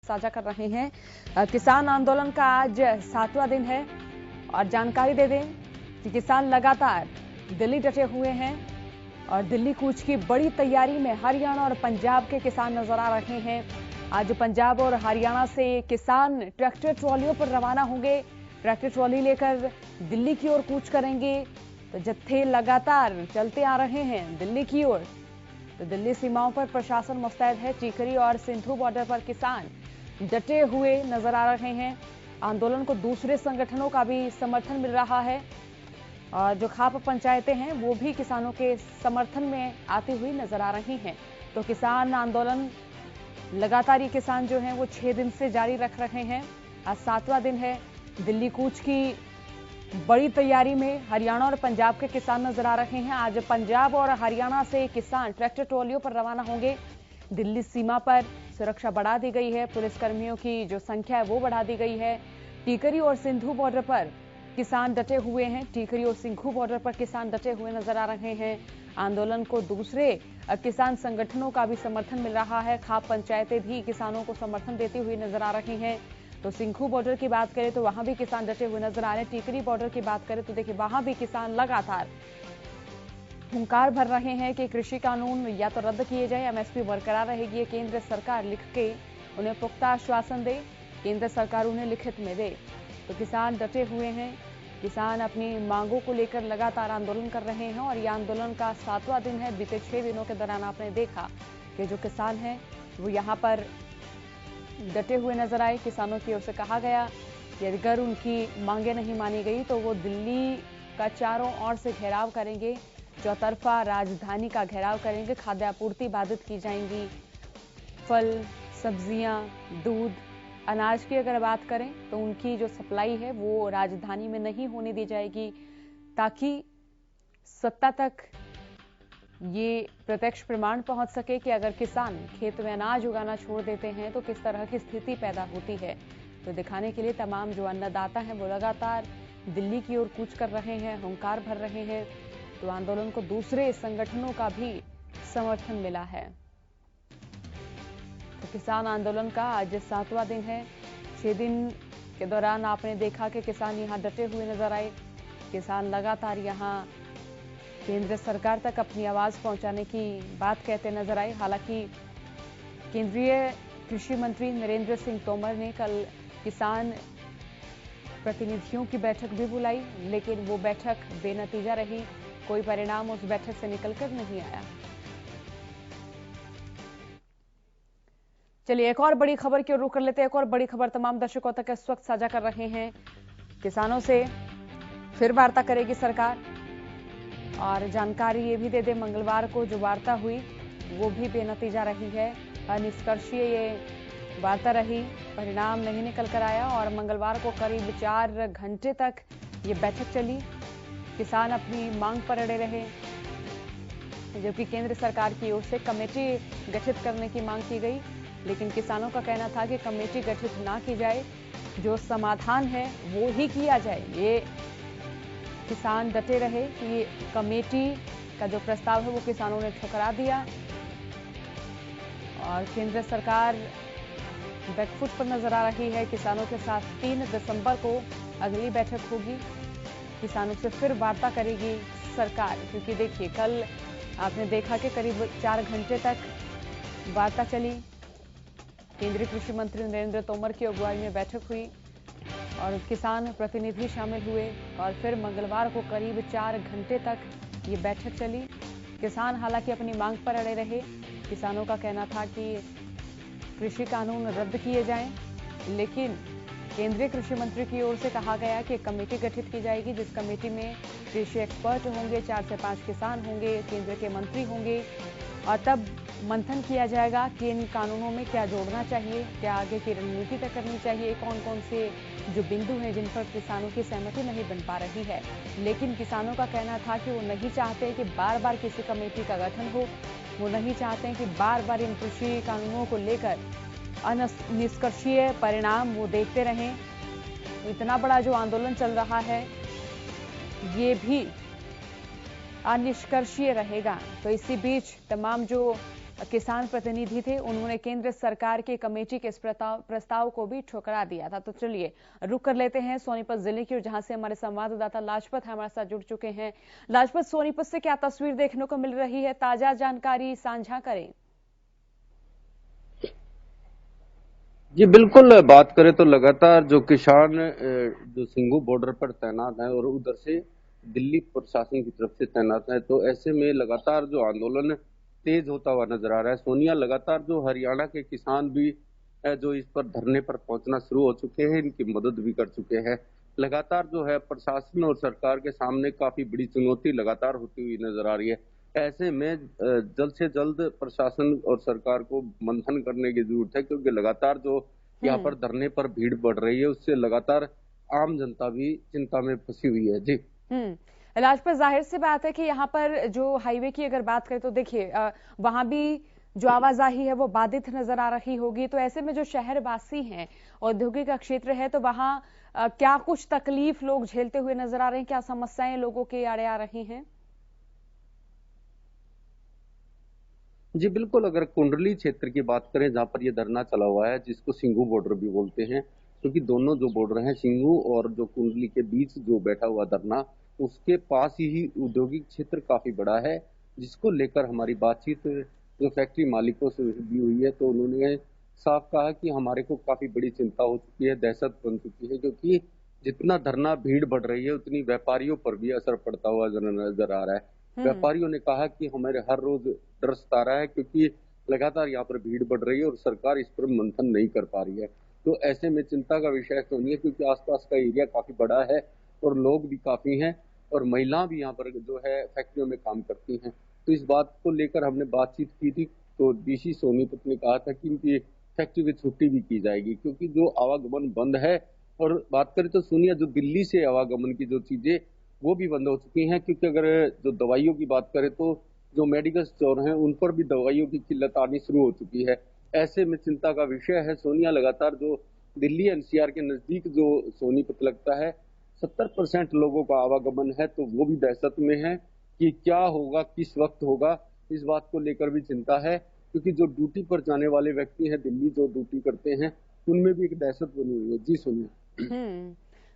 साझा कर रहे हैं। किसान आंदोलन का आज 7वां दिन है और जानकारी दे दें कि किसान लगातार दिल्ली डटे हुए हैं और दिल्ली कूच की बड़ी तैयारी में हरियाणा और पंजाब के किसान नजर आ रहे हैं। आज पंजाब और हरियाणा से किसान ट्रैक्टर ट्रॉलियों पर रवाना होंगे, ट्रैक्टर ट्रॉली लेकर दिल्ली की ओर कूच करेंगे। तो जत्थे लगातार चलते आ रहे हैं दिल्ली की ओर। तो दिल्ली सीमाओं पर प्रशासन मुस्तैद है। टीकरी और सिंधु बॉर्डर पर किसान डटे हुए नजर आ रहे हैं। आंदोलन को दूसरे संगठनों का भी समर्थन मिल रहा है और जो खाप पंचायतें हैं वो भी किसानों के समर्थन में आती हुई नजर आ रही हैं। तो किसान आंदोलन लगातार ये किसान जो हैं वो 6 दिन से जारी रख रहे हैं। आज 7वां दिन है। दिल्ली कूच की बड़ी तैयारी में हरियाणा और पंजाब के किसान नजर आ रहे हैं। आज पंजाब और हरियाणा से किसान ट्रैक्टर ट्रॉलियों पर रवाना होंगे। दिल्ली सीमा पर सुरक्षा बढ़ा दी गई है। पुलिसकर्मियों की जो संख्या है वो बढ़ा दी गई है। टीकरी और सिंधु बॉर्डर पर किसान डटे हुए हैं। टीकरी और सिंघू बॉर्डर पर किसान डटे हुए नजर आ रहे हैं। आंदोलन को दूसरे किसान संगठनों का भी समर्थन मिल रहा है। खाप पंचायतें भी किसानों को समर्थन देती हुई नजर आ रही हैं। तो सिंघू बॉर्डर की बात करें तो वहां भी किसान डटे हुए नजर आ रहे हैं। टीकरी बॉर्डर की बात करें तो देखिए वहां भी किसान लगातार हुंकार भर रहे हैं कि कृषि कानून या तो रद्द किए जाए, एमएसपी बरकरार रहेगी। केंद्र सरकार लिख के उन्हें पुख्ता आश्वासन दे, केंद्र सरकार उन्हें लिखित में दे। तो किसान डटे हुए हैं। किसान अपनी मांगों को लेकर लगातार आंदोलन कर रहे हैं और यह आंदोलन का 7वां दिन है। बीते 6 दिनों के दौरान आपने देखा कि जो किसान हैं वो यहाँ पर डटे हुए नजर आए। किसानों की ओर से कहा गया कि अगर उनकी मांगे नहीं मानी गई तो वो दिल्ली का चारों ओर से घेराव करेंगे, चौतरफा राजधानी का घेराव करेंगे। खाद्य आपूर्ति बाधित की जाएंगी। फल, सब्जियां, दूध, अनाज की अगर बात करें तो उनकी जो सप्लाई है वो राजधानी में नहीं होने दी जाएगी, ताकि सत्ता तक ये प्रत्यक्ष प्रमाण पहुंच सके कि अगर किसान खेत में अनाज उगाना छोड़ देते हैं तो किस तरह की स्थिति पैदा होती है। तो दिखाने के लिए तमाम जो अन्नदाता हैं वो लगातार दिल्ली की ओर कूच कर रहे हैं, हुंकार भर रहे हैं। तो आंदोलन को दूसरे संगठनों का भी समर्थन मिला है। तो किसान आंदोलन का आज 7वां दिन है। 6 दिन के दौरान आपने देखा कि किसान यहाँ डटे हुए नजर आए। किसान लगातार यहाँ केंद्र सरकार तक अपनी आवाज पहुंचाने की बात कहते नजर आए। हालांकि केंद्रीय कृषि मंत्री नरेंद्र सिंह तोमर ने कल किसान प्रतिनिधियों की बैठक भी बुलाई, लेकिन वो बैठक बेनतीजा रही। कोई परिणाम उस बैठक से निकलकर नहीं आया। चलिए एक और बड़ी खबर की ओर रुख कर लेते हैं। एक और बड़ी खबर तमाम दर्शकों तक इस वक्त साझा कर रहे हैं। किसानों से फिर वार्ता करेगी सरकार और जानकारी ये भी दे दे, मंगलवार को जो वार्ता हुई वो भी बेनतीजा रही है। अनिष्कर्षीय ये वार्ता रही, परिणाम नहीं निकल कर आया और मंगलवार को करीब 4 घंटे तक ये बैठक चली। किसान अपनी मांग पर अड़े रहे, जबकि केंद्र सरकार की ओर से कमेटी गठित करने की मांग की गई, लेकिन किसानों का कहना था कि कमेटी गठित ना की जाए, जो समाधान है वो ही किया जाए। ये किसान डटे रहे कि कमेटी का जो प्रस्ताव है वो किसानों ने ठुकरा दिया और केंद्र सरकार बैकफुट पर नजर आ रही है। किसानों के साथ 3 दिसंबर को अगली बैठक होगी। किसानों से फिर वार्ता करेगी सरकार, क्योंकि देखिए कल आपने देखा कि करीब 4 घंटे तक वार्ता चली। केंद्रीय कृषि मंत्री नरेंद्र तोमर की अगुवाई में बैठक हुई और किसान प्रतिनिधि शामिल हुए और फिर मंगलवार को करीब 4 घंटे तक ये बैठक चली। किसान हालांकि अपनी मांग पर अड़े रहे। किसानों का कहना था कि कृषि कानून रद्द किए जाएं, लेकिन केंद्रीय कृषि मंत्री की ओर से कहा गया कि कमेटी गठित की जाएगी, जिस कमेटी में कृषि एक्सपर्ट होंगे, 4 से 5 किसान होंगे, केंद्र के मंत्री होंगे और तब मंथन किया जाएगा कि इन कानूनों में क्या जोड़ना चाहिए, क्या आगे की रणनीति तय करनी चाहिए, कौन कौन से जो बिंदु हैं जिन पर किसानों की सहमति नहीं बन पा रही है। लेकिन किसानों का कहना था कि वो नहीं चाहते कि बार बार किसी कमेटी का गठन हो, वो नहीं चाहते कि बार बार इन कृषि कानूनों को लेकर अनिष्कर्षीय परिणाम वो देखते रहें। इतना बड़ा जो आंदोलन चल रहा है ये भी अनिष्कर्षीय रहेगा। तो इसी बीच तमाम जो किसान प्रतिनिधि थे, उन्होंने केंद्र सरकार के कमेटी के इस प्रस्ताव को भी ठुकरा दिया था। तो चलिए रुक कर लेते हैं सोनीपत जिले की, और जहां से हमारे संवाददाता लाजपत हमारे साथ जुड़ चुके हैं। लाजपत, सोनीपत से क्या तस्वीर देखने को मिल रही है, ताजा जानकारी साझा करें। जी बिल्कुल, बात करें तो लगातार जो किसान जो सिंघू बॉर्डर पर तैनात हैं और उधर से दिल्ली प्रशासन की तरफ से तैनात है, तो ऐसे में लगातार जो आंदोलन तेज होता हुआ नजर आ रहा है। सोनिया, लगातार जो हरियाणा के किसान भी जो इस पर धरने पर पहुंचना शुरू हो चुके हैं, इनकी मदद भी कर चुके हैं। लगातार जो है प्रशासन और सरकार के सामने काफी बड़ी चुनौती लगातार होती हुई नजर आ रही है। ऐसे में जल्द से जल्द प्रशासन और सरकार को मंथन करने की जरूरत है, क्योंकि लगातार जो यहाँ पर धरने पर भीड़ बढ़ रही है, उससे लगातार आम जनता भी चिंता में फंसी हुई है। जी लाजपत, जाहिर सी बात है कि यहाँ पर जो हाईवे की अगर बात करें तो देखिए वहां भी जो आवाजाही है वो बाधित नजर आ रही होगी। तो ऐसे में जो शहरवासी हैं, औद्योगिक क्षेत्र है, तो वहां क्या कुछ तकलीफ लोग झेलते हुए नजर आ रहे हैं, क्या समस्याएं लोगों के आड़े आ रही हैं? जी बिल्कुल, अगर कुंडली क्षेत्र की बात करें, जहाँ पर ये धरना चला हुआ है, जिसको सिंघू बॉर्डर भी बोलते हैं, क्योंकि दोनों जो बॉर्डर हैं, सिंघू और जो कुंडली के बीच जो बैठा हुआ धरना, उसके पास ही औद्योगिक क्षेत्र काफी बड़ा है, जिसको लेकर हमारी बातचीत जो फैक्ट्री मालिकों से भी हुई है, तो उन्होंने साफ कहा कि हमारे को काफी बड़ी चिंता हो चुकी है, दहशत बन चुकी है, क्योंकि जितना धरना भीड़ बढ़ रही है, उतनी व्यापारियों पर भी असर पड़ता हुआ नजर आ रहा है। व्यापारियों ने कहा कि हमारे हर रोज डर सता रहा है, क्योंकि लगातार यहाँ पर भीड़ बढ़ रही है और सरकार इस पर मंथन नहीं कर पा रही है। तो ऐसे में चिंता का विषय तो नहीं है, क्योंकि आसपास का एरिया काफी बड़ा है और लोग भी काफी हैं और महिला भी यहाँ पर जो है फैक्ट्रियों में काम करती हैं। तो इस बात को लेकर हमने बातचीत की थी, तो डीसी सोनीपत ने कहा था कि इनकी फैक्ट्री की छुट्टी भी की जाएगी, क्योंकि जो आवागमन बंद है। और बात करें तो सुनिए, जो दिल्ली से आवागमन की जो चीजें वो भी बंद हो चुकी हैं, क्योंकि अगर जो दवाइयों की बात करें तो जो मेडिकल स्टोर हैं उन पर भी दवाइयों की किल्लत आनी शुरू हो चुकी है। ऐसे में चिंता का विषय है। सोनिया, लगातार जो दिल्ली एनसीआर के नजदीक जो सोनीपत लगता है, 70% लोगों का आवागमन है, तो वो भी दहशत में है कि क्या होगा, किस वक्त होगा। इस बात को लेकर भी चिंता है, क्योंकि जो ड्यूटी पर जाने वाले व्यक्ति हैं, दिल्ली जो ड्यूटी करते हैं, उनमें भी एक दहशत बनी हुई है। जी सोनिया।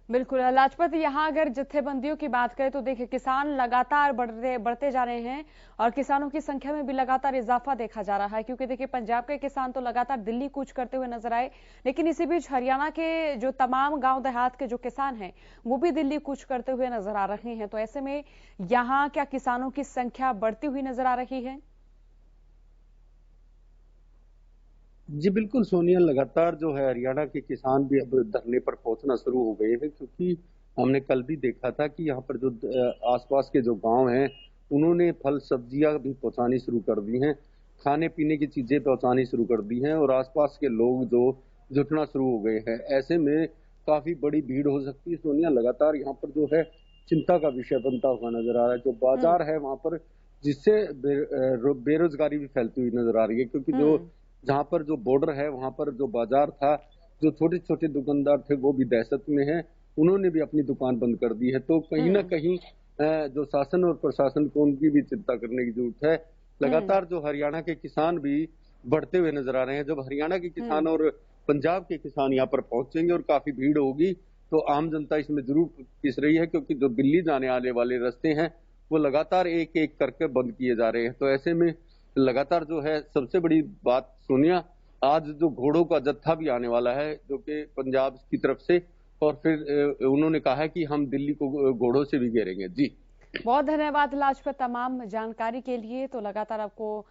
बिल्कुल लाजपत, यहाँ अगर जत्थेबंदियों की बात करें तो देखिए किसान लगातार बढ़ते जा रहे हैं और किसानों की संख्या में भी लगातार इजाफा देखा जा रहा है, क्योंकि देखिए पंजाब के किसान तो लगातार दिल्ली कूच करते हुए नजर आए, लेकिन इसी बीच हरियाणा के जो तमाम गांव देहात के जो किसान हैं वो भी दिल्ली कूच करते हुए नजर आ रहे हैं। तो ऐसे में यहाँ क्या किसानों की संख्या बढ़ती हुई नजर आ रही है? जी बिल्कुल सोनिया, लगातार जो है हरियाणा के किसान भी अब धरने पर पहुंचना शुरू हो गए हैं, क्योंकि हमने कल भी देखा था कि यहाँ पर जो आसपास के जो गांव हैं, उन्होंने फल सब्जियां भी पहुंचानी शुरू कर दी हैं, खाने पीने की चीजें पहुंचानी शुरू कर दी हैं, और आसपास के लोग जो जुटना शुरू हो गए हैं। ऐसे में काफी बड़ी भीड़ हो सकती है। सोनिया, लगातार यहाँ पर जो है चिंता का विषय बनता हुआ नजर आ रहा है। जो बाजार है वहां पर, जिससे बेरोजगारी भी फैलती हुई नजर आ रही है, क्योंकि जो जहाँ पर जो बॉर्डर है वहां पर जो बाजार था, जो छोटे छोटे दुकानदार थे, वो भी दहशत में हैं, उन्होंने भी अपनी दुकान बंद कर दी है। तो कहीं ना कहीं जो शासन और प्रशासन को उनकी भी चिंता करने की जरूरत है। लगातार जो हरियाणा के किसान भी बढ़ते हुए नजर आ रहे हैं। जब हरियाणा के किसान और पंजाब के किसान यहाँ पर पहुंचेंगे और काफी भीड़ होगी, तो आम जनता इसमें जरूर पिस रही है, क्योंकि जो दिल्ली जाने आने वाले रास्ते हैं वो लगातार एक एक करके बंद किए जा रहे हैं। तो ऐसे में लगातार जो है सबसे बड़ी बात सोनिया, आज जो घोड़ों का जत्था भी आने वाला है, जो कि पंजाब की तरफ से, और फिर उन्होंने कहा है कि हम दिल्ली को घोड़ों से भी घेरेंगे। जी बहुत धन्यवाद लाजपत तमाम जानकारी के लिए। तो लगातार आपको